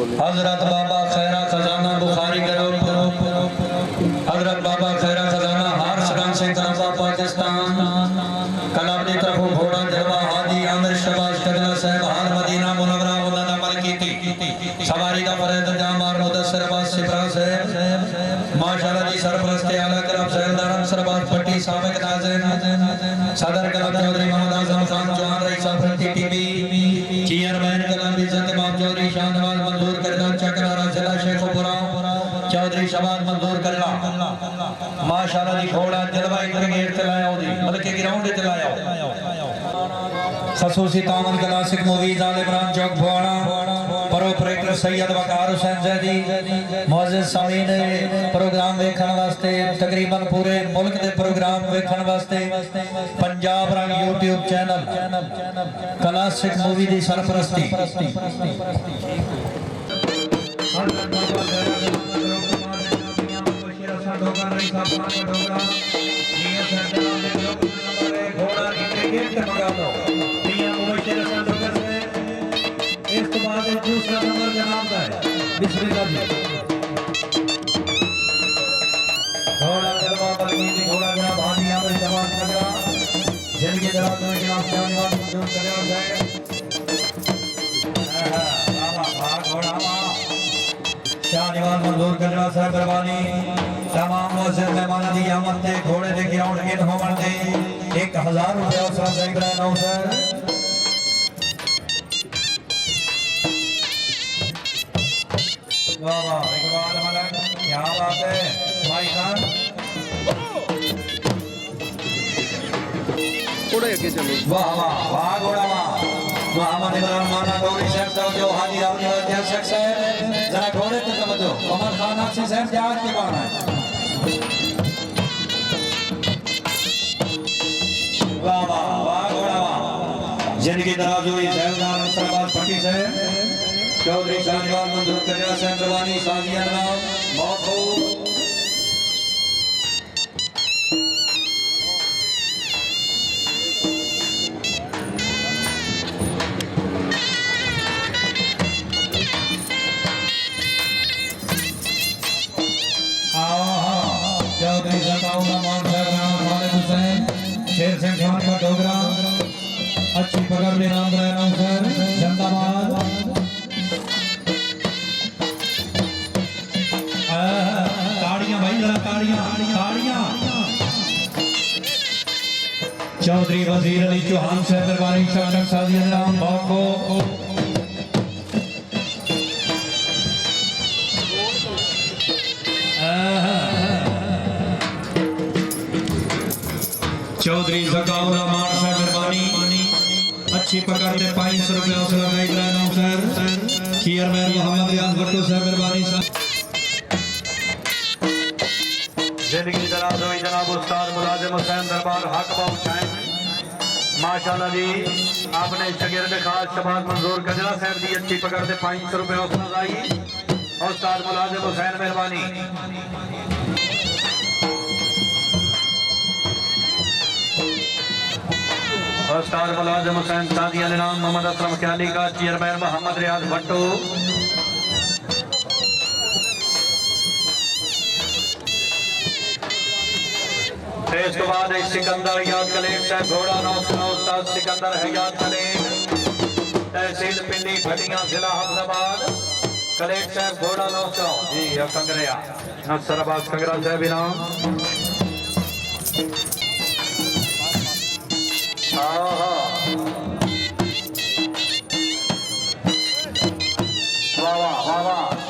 हजरत बाबा खैरा खजाना बुखारी करो, हजरत बाबा खैरा खजाना हारसगंज से कनाबा पाकिस्तान, कलावती तरफ घोड़ा जलवा हाजी आमिर शबाज कदला साहब हाल मदीना मुनव्वरा वदना मलकी थी सवारी का फरज जाम और मुदस्सर अब्बास सिपरा साहब माशाअल्लाह जी सरपरस्त आला करम सरदार सरबाज भट्टी साबिक नाज़रीन सदर कलम Chaudhary Mohammad Azam Khan Chauhan rice Afridi TV chairman कलम इज्जत इमाम चौधरी शाहनवाज मंजूर करदा चकरारा जिला शेखुपुरा चौधरी शबाज मंजूर करदा माशाअल्लाह जी घोड़ा जलवा इधर गेट ते लाया ओदी मतलब के ग्राउंड ते लाया खसूसी तामन क्लासिक मूवीज आल इमरान चौक भवाड़ा प्रोपरेटर सैयद वकार हुसैन जैदी मुअज्जिज सामीन प्रोग्राम देखने वास्ते तकरीबन पूरे मुल्क के प्रोग्राम देखने वास्ते पंजाब रंग यूट्यूब चैनल क्लासिक मूवी की सरपरस्ती इस तो बाद दूसरा नंबर जनाब का है बिस्मिल्लाह जी घोड़ा जलवा बलगी जी घोड़ा जनाब हाजी आमिर जवान नगरा जिनके जनाब में जनाब शाहनवाज मंजूर करे और जाए बाबा भाग घोड़ा शाहनवाज मंजूर करना साहब बरबानी तमाम मुअज्जिज मेहमान दी आमद ते घोड़े दे ग्राउंड इन होवन दे 1000 रुपया उसरा सही कराना सर वाह वाह इकबाल मलक क्या बात है भाई खान थोड़े आगे चलो वाह वाह वाह घोड़ा वाह मोहम्मद इमरान माना गौरी शेख साहब जो हाजी आपने अध्यक्ष शेख साहब जरा घोड़े पे समझो कमर खान आपसे साहब जहाज के बाहर है वाह वाह वाह घोड़ा वाह जिनकी तरफ जो ये जयदार सरबाज पट्टी से चौधरी शाहनवाज मंजूर करना साहब रवानी साजिया नाम बहुत खूब चौधरी सताउल्ला मान साहब नाम खालिद हुसैन शेर सिंह खान का डोगरा अच्छी पकड़ ले नाम रहना सर जिंदाबाद ताड़ियां भाई जरा ताड़ियां ताड़ियां चौधरी वजीर अली चौहान साहब दरबारी शासन साजिया नाम बाको चौधरी जकाउल रहमान साहब मेहरबानी अच्छी पकड़ दे 500 रुपया उसला गाइड रहना सर चेयरमैन मोहम्मद रियाज भट्टू साहब मेहरबानी साहब जिंदगी दराज हुई जनाब उस्ताद मुलाजिम हुसैन दरबार हक बाउ छाए माशाअल्लाह जी आपने शागिर्द खास शबाज मंजूर कजला साहब दी अच्छी पकड़ दे 500 रुपया उसला गाई उस्ताद मुलाजिम हुसैन मेहरबानी उस्ताद मुलाजिम हुसैन सादिया नाम मोहम्मद असलम ख्याली का चेयरमैन मोहम्मद रियाज भट्टू इसके बाद सिकंदर याद कलेक साहब घोड़ा नौसना उस्ताद सिकंदर है याद कलेक तहसील पिंडी भटिया जिला हफजाबाद कलेक साहब घोड़ा नौसना जी कंगरिया नसर अब्बास कंगरा साहब इनाम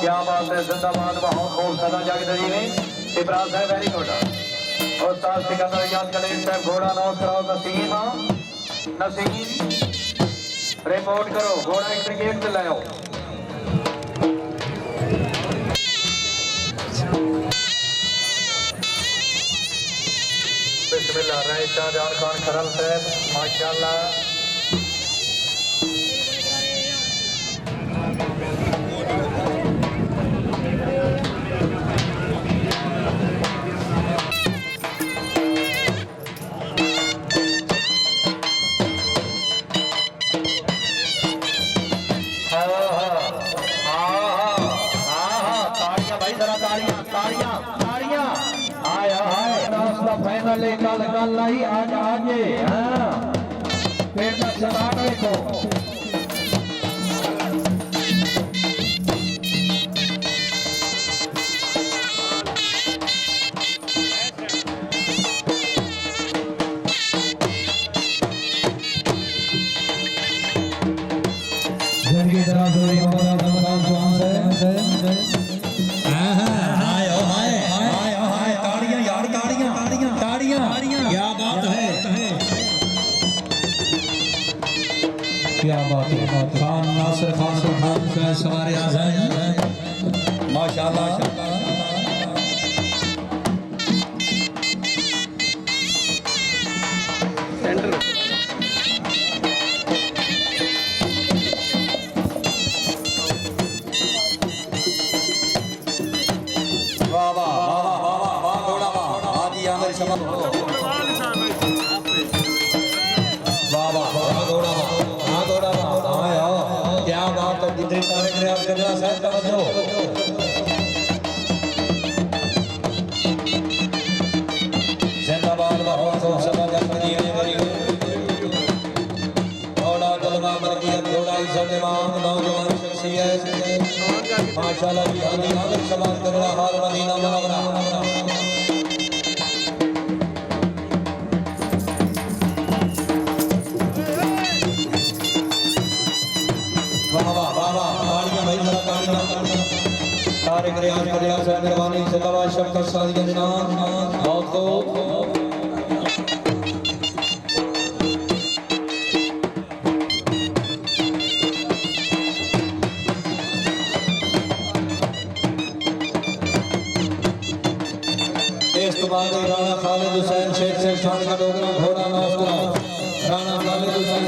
क्या बात है जिंदाबाद बहुत खूब सदा जागदरी में इब्राहिम साहब वेरी गुड और साथ सिकंदर याद कलेक साहब घोड़ा नौ कराओ नसीम रिपोर्ट करो घोड़ा एक क्रिकेट से लाओ बिस्मिल्लाह शाहजहान खान खरल साहब माशाअल्लाह जरा तालियां तालियां तालियां आया हाय रास्ता फाइनल कल कल आई आज आज हां फिर का स्टार्ट देखो जिनकी तरह से हमारा धन्यवाद जवान से ताड़ियां यार ताड़ियां ताड़ियां ताड़ियां क्या बात है क्या बात है खान नासिर खान खान का सवारे आज़ाद माशाल्लाह माशाल्लाह जी हाजी हाजिर सलाम करना हाल मदीना मुनव्वरा वाह वाह वाह वाह तालियां भाई जरा तालियां तारिक रियाज करिया से मेहरबानी से दवा शफकत सादी निशान बहुत को राणा खालिद हुसैन शेख से शान का डोगरा घोड़ा नौसरा राणा खालिद हुसैन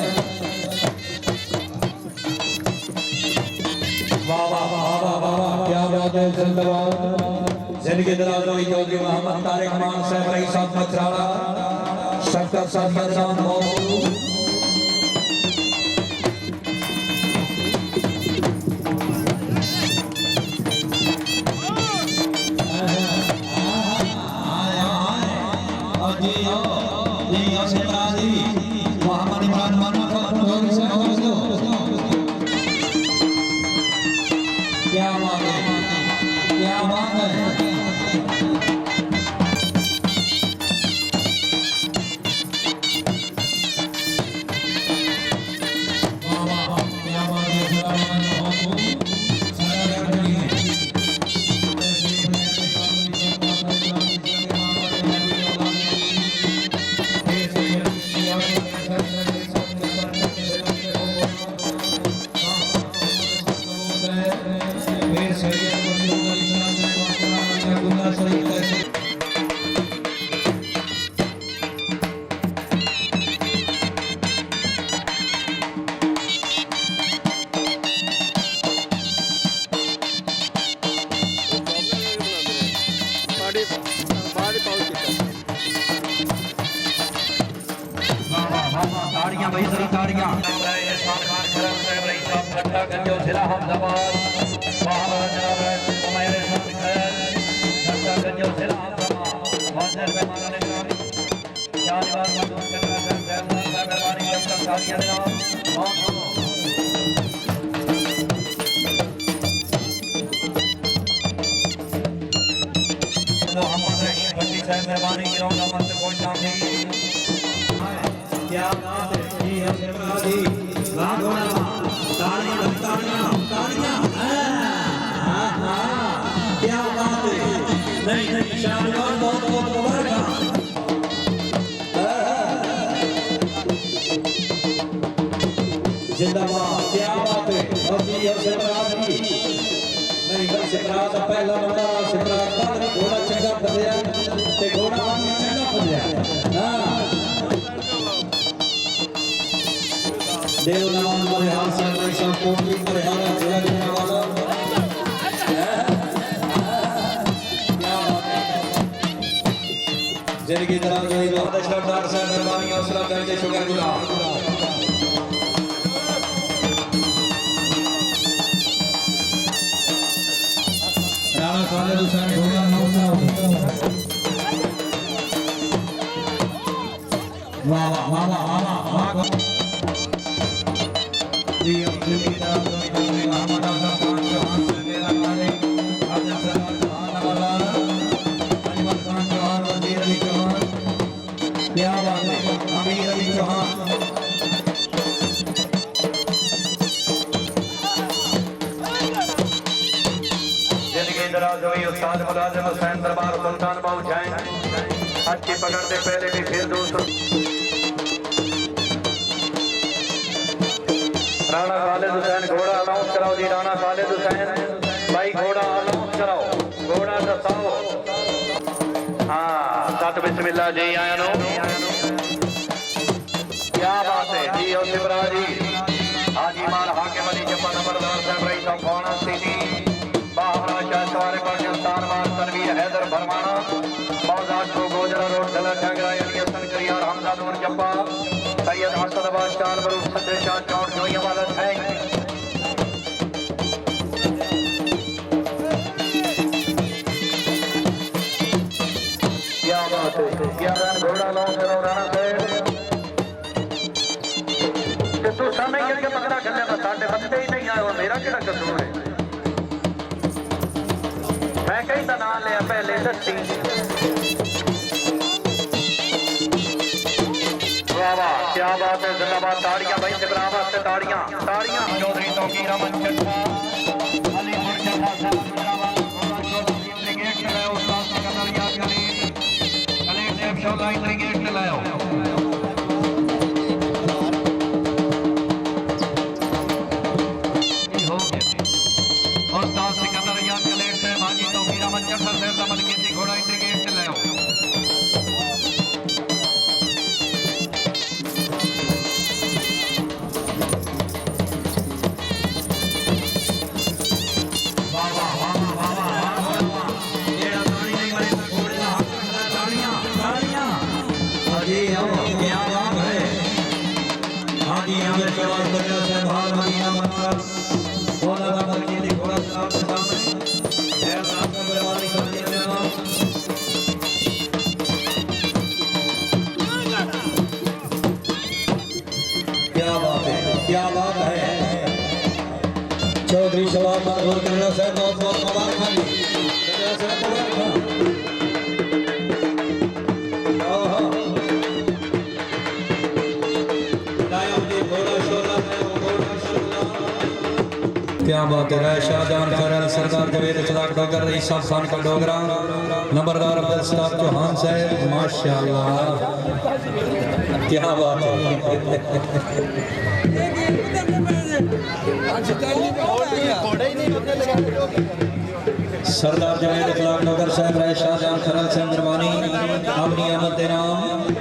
वाह वाह वाह वाह वाह क्या बात है जिंदाबाद जिंदगी दराज हुई योगी मोहम्मद तारिक मान साहब रईस साहब मचराड़ा शक्कर सादिया जान मौजूद मोहम्मद इमरान माना क्या बात है क्या बात है भाई जरा ताड़ियां इरफान खान करम साहब रईस साहब गट्टा गंजो जिला हमदाबाद महाराज जनाब उमैर साहब खैर गट्टा गंजो जिला हमदाबाद हाजिर मेहमान ने कहा जानवर मदद करना साहब मेहरबानी करके साथियों जनाब मोहम्मद रहीम भट्टी साहब मेहरबानी गिरौंदा मत कोई ना थी क्या बात है जी हम जी वाह घोड़ा तालियां तालियां तालियां क्या बात है नहीं नहीं शानदार बहुत बहुत मुबारक जिंदाबाद क्या बात है और जी और सिमराज जी नहीं बस सिमराज का पहला बंदा सिमराज का घोड़ा चंगा फसया ते घोड़ा आदमी चंगा फसया हां देव नाम बलिहार साहब भाई साहब कोटली बलिहार जिला गुजरावाला क्या बात है जिंदगी दराज हुई डॉक्टर साहब मेहरबानी हौसला करके शुक्रगुजार राणा खालिद हुसैन घोड़ा नौसा वाह वाह वाह वाह वाह जी सुनीता मोहम्मद आजम खान चौहान सगेरा वाले आजम सरदार चौहान नवाला अजमल खान चौहान वजीर अली चौहान क्या बात है अमीर अली चौहान उस्ताद मुलाजिम हुसैन दरबार सुल्तान बाबू जाएं अच्छी पकड़ते पहले भी फिर दोस्तों राणा खालिद हुसैन घोड़ा अनाउंस कराओ जी राणा खालिद हुसैन भाई घोड़ा अनाउंस कराओ घोड़ा दसाओ हाँ सत बिस्मिल्लाह जी आया नो क्या बात है जी और शिवराज जी हाजी माल हाकिम अली जब्बा नंबरदार साहब रही साहब कौन स्थिति बाहरा चार पर उस्ताद मार तनवीर हैदर भरमाना मौजाद को गोजरा रोड ढला ठगरा अली हसन करियार हमजा नूर जब्बा सैयद असदबाद चार पर सदे शाह चौड़ जोई वाला है क्या बात है क्या घोड़ा लाओ करो राणा साहब तू समय करके पकड़ा करने का साढ़े बंदे ही नहीं आए और मेरा केड़ा कसूर है मैं कहीं का नाम लिया पहले दस्ती वाह वाह क्या बात है जिंदाबाद ताड़ियां भाई सिबराबाद से ताड़ियां ताड़ियां चौधरी तौकीर अमन चट्टा अलीपुर चट्टा जिंदाबाद चौधरी ब्रिगेड से लाओ उस्ताद सिकंदर याद कलीम कलीम देव शौला ब्रिगेड से लाओ उस्ताद सिकंदर याद कलीम से भाजी तौकीर अमन चट्टा से समझ के घोड़ा ब्रिगेड से लाओ क्या बात है चौधरी शवाब मजबूर करना साहब बहुत बहुत मुबारक खाली क्या बात है शाहजहान खरल सरदार जवेद इखलाक डोगर रईस साहब खान का डोगरा नंबरदार अब्दुल सलाम चौहान साहब माशाल्लाह क्या बात है सरदार जवेद इखलाक डोगर साहब शाहजहान खरल से मेहरबानी अपनी आमद नाम